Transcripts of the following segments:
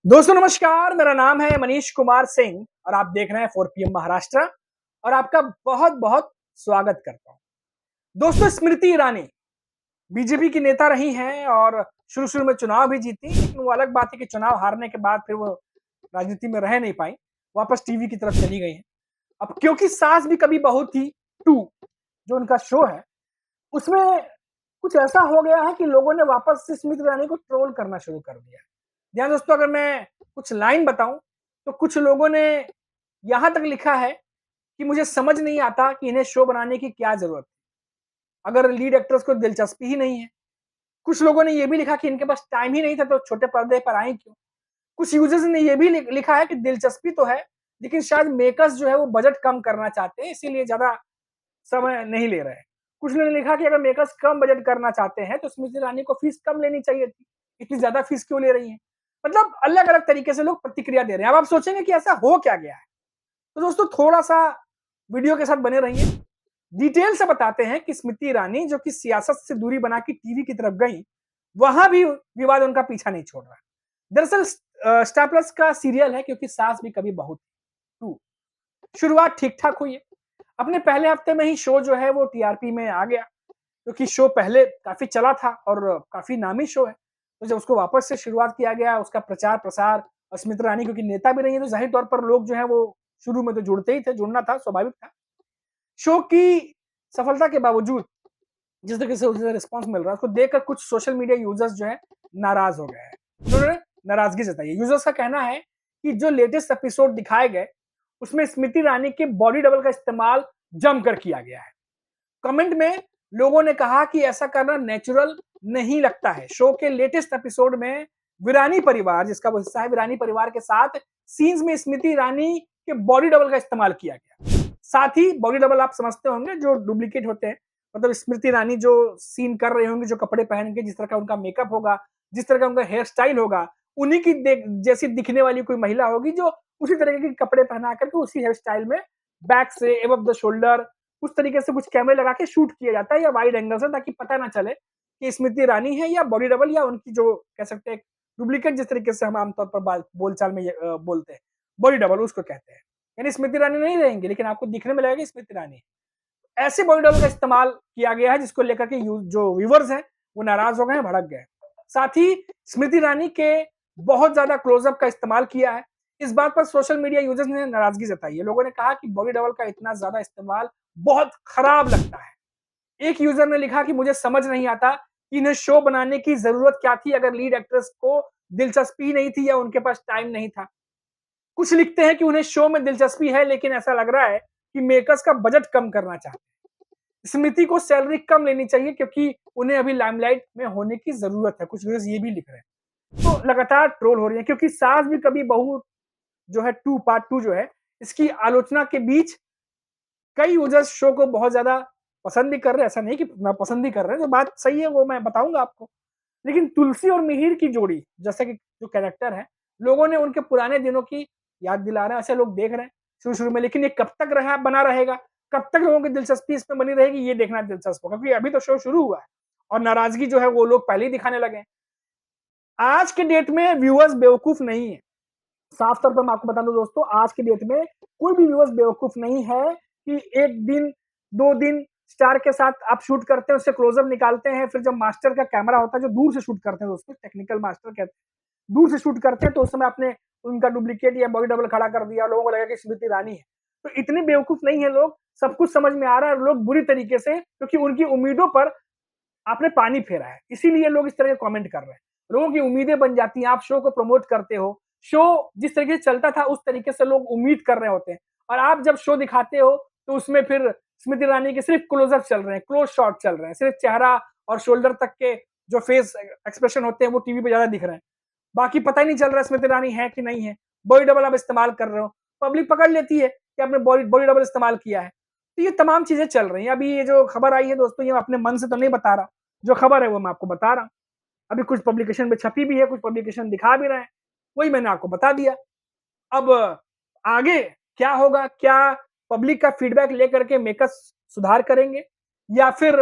दोस्तों नमस्कार, मेरा नाम है मनीष कुमार सिंह और आप देख रहे हैं 4PM महाराष्ट्र और आपका बहुत बहुत स्वागत करता हूं। दोस्तों स्मृति ईरानी बीजेपी की नेता रही हैं और शुरू-शुरू में चुनाव भी जीती, लेकिन वो अलग बात है कि चुनाव हारने के बाद फिर वो राजनीति में रह नहीं पाई, वापस टीवी की तरफ चली गई हैं। अब क्योंकि सास भी कभी बहू थी 2 जो उनका शो है, उसमें कुछ ऐसा हो गया है कि लोगों ने वापस से स्मृति ईरानी को ट्रोल करना शुरू कर दिया है। ध्यान दोस्तों, अगर मैं कुछ लाइन बताऊं तो कुछ लोगों ने यहां तक लिखा है कि मुझे समझ नहीं आता कि इन्हें शो बनाने की क्या जरूरत है, अगर लीड एक्ट्रेस को दिलचस्पी ही नहीं है। कुछ लोगों ने यह भी लिखा कि इनके पास टाइम ही नहीं था तो छोटे पर्दे पर आई क्यों। कुछ यूजर्स ने यह भी लिखा है कि दिलचस्पी तो है, लेकिन शायद मेकर्स जो है वो बजट कम करना चाहते हैं, इसीलिए ज्यादा समय नहीं ले रहे हैं। कुछ लोगों ने लिखा कि अगर मेकर्स कम बजट करना चाहते हैं तो स्मृति ईरानी को फीस कम लेनी चाहिए थी, इतनी ज्यादा फीस क्यों ले रही है। मतलब अलग अलग तरीके से लोग प्रतिक्रिया दे रहे हैं। अब आप सोचेंगे कि ऐसा हो क्या गया है, तो दोस्तों थोड़ा सा वीडियो के साथ बने रहिए। डिटेल से बताते हैं कि स्मृति ईरानी जो कि सियासत से दूरी बना के टीवी की तरफ गई, वहां भी विवाद उनका पीछा नहीं छोड़ रहा। दरअसल स्टार प्लस का सीरियल है क्योंकि सास भी कभी बहू थी 2। शुरुआत ठीक ठाक हुई है, अपने पहले हफ्ते में ही शो जो है वो टीआरपी में आ गया, क्योंकि शो पहले काफी चला था और काफी नामी शो है। तो जब उसको वापस से शुरुआत किया गया, उसका प्रचार प्रसार, और स्मृति ईरानी क्योंकि नेता भी रही है तो जाहिर तौर पर लोग जो है वो शुरू में तो जुड़ते ही थे, जुड़ना था, स्वाभाविक था। शो की सफलता के बावजूद जिस तरीके से उसे रिस्पॉन्स मिल रहा है, उसको देखकर कुछ सोशल मीडिया यूजर्स जो है नाराज हो गए हैं। उन्होंने नाराजगी जताई है। यूजर्स का कहना है कि जो लेटेस्ट एपिसोड दिखाए गए उसमें स्मृति ईरानी के बॉडी डबल का इस्तेमाल जमकर किया गया है। कमेंट में लोगों ने कहा कि ऐसा करना नेचुरल नहीं लगता है। शो के लेटेस्ट एपिसोड में वीरानी परिवार, जिसका वो हिस्सा है, वीरानी परिवार के साथ सीन्स में स्मृति ईरानी के बॉडी डबल का इस्तेमाल किया गया। साथ ही बॉडी डबल आप समझते होंगे जो डुप्लीकेट होते हैं, मतलब स्मृति ईरानी जो सीन कर रहे होंगे, जो कपड़े पहन के, जिस तरह का उनका मेकअप होगा, जिस तरह का उनका हेयर स्टाइल होगा, उन्हीं की जैसी दिखने वाली कोई महिला होगी जो उसी तरह के कपड़े पहना करके उसी हेयर स्टाइल में बैक से एबव द शोल्डर उस तरीके से कुछ कैमरे लगा के शूट किया जाता है या वाइड एंगल से, ताकि पता ना चले कि स्मृति ईरानी है या बॉडी डबल या उनकी जो कह सकते हैं डुप्लीकेट, जिस तरीके से हम आमतौर पर बोलचाल में बोलते हैं बॉडी डबल उसको कहते हैं। यानी स्मृति ईरानी नहीं रहेंगे लेकिन आपको दिखने में लगेगा स्मृति ईरानी है। ऐसे बॉडी डबल का इस्तेमाल किया गया है जिसको लेकर के जो व्यूवर्स हैं वो नाराज हो गए हैं, भड़क गए। साथ ही स्मृति ईरानी के बहुत ज्यादा क्लोजअप का इस्तेमाल किया है। इस बात पर सोशल मीडिया यूजर्स ने नाराजगी जताई है। लोगों ने कहा कि बॉडी डबल का इतना ज्यादा इस्तेमाल बहुत खराब लगता है। एक यूजर ने लिखा कि मुझे समझ नहीं आता कि इन्हें शो बनाने की जरूरत क्या थी, अगर लीड एक्ट्रेस को दिलचस्पी नहीं थी या उनके पास टाइम नहीं था। कुछ लिखते हैं कि उन्हें शो में दिलचस्पी है लेकिन ऐसा लग रहा है कि मेकर्स का बजट कम करना चाहते हैं। स्मृति को सैलरी कम लेनी चाहिए क्योंकि उन्हें अभी लाइमलाइट में होने की जरूरत है। कुछ यूजर्स ये भी लिख रहे हैं। तो लगातार ट्रोल हो रही है क्योंकि सास भी कभी बहू जो है 2 पार्ट 2 जो है, इसकी आलोचना के बीच कई यूजर्स शो को बहुत ज्यादा पसंद भी कर रहे हैं। ऐसा नहीं कि ना पसंद भी कर रहे हैं, जो बात सही है वो मैं बताऊंगा आपको। लेकिन तुलसी और मिहिर की जोड़ी जैसे कि जो कैरेक्टर है, लोगों ने उनके पुराने दिनों की याद दिला रहे हैं, ऐसे लोग देख रहे हैं शुरू-शुरू में। लेकिन ये कब तक बना रहेगा, कब तक लोगों की दिलचस्पी इसमें बनी रहेगी, ये देखना दिलचस्प होगा, क्योंकि अभी तो शो शुरू हुआ है और नाराजगी जो है वो लोग पहले ही दिखाने लगे हैं। आज के डेट में व्यूअर्स बेवकूफ नहीं है। साफ तौर पर मैं आपको बता दूं दोस्तों, आज की डेट में कोई भी व्यूअर्स बेवकूफ नहीं है कि 1 दिन 2 दिन स्टार के साथ आप शूट करते हैं, उससे क्लोजअप निकालते हैं, फिर जब मास्टर का कैमरा होता है, जो दूर से शूट करते हैं दोस्तों, टेक्निकल मास्टर कहते हैं, दूर से शूट करते हैं, तो उस समय आपने उनका डुप्लीकेट या बॉडी डबल खड़ा कर दिया, लोगों को लगा कि स्मृति ईरानी है। तो इतने बेवकूफ नहीं है लोग, सब कुछ समझ में आ रहा है। लोग बुरी तरीके से, क्योंकि उनकी उम्मीदों पर आपने पानी फेरा है, इसीलिए लोग इस तरह के कमेंट कर रहे हैं। लोगों की उम्मीदें बन जाती हैं, आप शो को प्रमोट करते हो, शो जिस तरीके से चलता था उस तरीके से लोग उम्मीद कर रहे होते हैं, और आप जब शो दिखाते हो तो उसमें फिर स्मृति ईरानी के सिर्फ क्लोजअप चल रहे हैं, क्लोज शॉट चल रहे हैं, सिर्फ चेहरा और शोल्डर तक के जो फेस एक्सप्रेशन होते हैं वो टीवी पे ज्यादा दिख रहे हैं, बाकी पता ही नहीं चल रहा है स्मृति ईरानी है कि नहीं है। बॉडी डबल आप इस्तेमाल कर रहे हो, पब्लिक पकड़ लेती है कि आपने बॉडी डबल इस्तेमाल किया है। तो ये तमाम चीजें चल रही हैं। अभी ये जो खबर आई है दोस्तों, ये अपने मन से तो नहीं बता रहा, जो खबर है वो मैं आपको बता रहा हूं। अभी कुछ पब्लिकेशन में छपी भी है, कुछ पब्लिकेशन दिखा भी रहे हैं, वही मैंने आपको बता दिया। अब आगे क्या होगा, क्या पब्लिक का फीडबैक लेकर के मेकर्स सुधार करेंगे, या फिर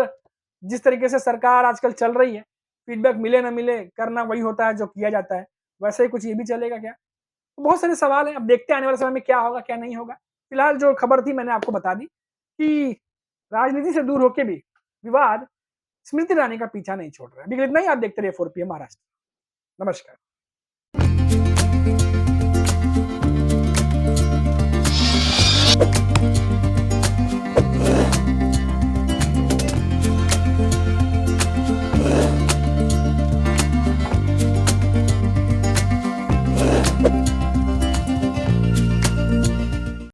जिस तरीके से सरकार आजकल चल रही है, फीडबैक मिले ना मिले करना वही होता है जो किया जाता है। वैसे ही कुछ ये भी चलेगा क्या? तो बहुत सारे सवाल हैं, अब देखते हैं आने वाले समय में क्या होगा, क्या नहीं होगा। फिलहाल जो खबर थी मैंने आपको बता दी कि राजनीति से दूर होके भी विवाद स्मृति ईरानी का पीछा नहीं छोड़ रहा है। अभी के लिए इतना ही, आप देखते रहिए 4 पीएम महाराष्ट्र। नमस्कार।